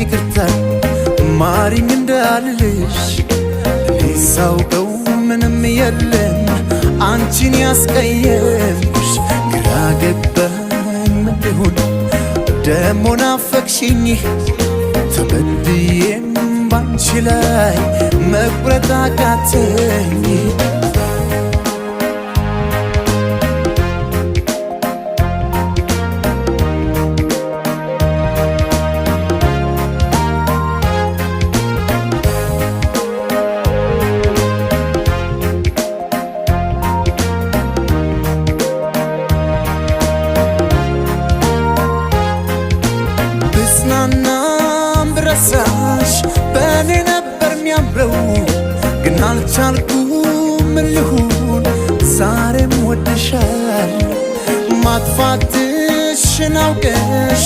ይቅርታ ማሪኝ እንዳልልሽ ሳውቀው ምንም የለም አንቺን ያስቀየምኩሽ ግራ ገባኝ ምንድሁን ደሞ ናፈቅሽኝ ተበድዬም ባንቺ ላይ መቁረጥ አቃተኝ ብጽናናም ብረሳሽ በኔ ነበር ሚያምረው ግን አልቻልኩም ልሁን ዛሬም ወድሻለሁ ማጥፋትሽን አውቀሽ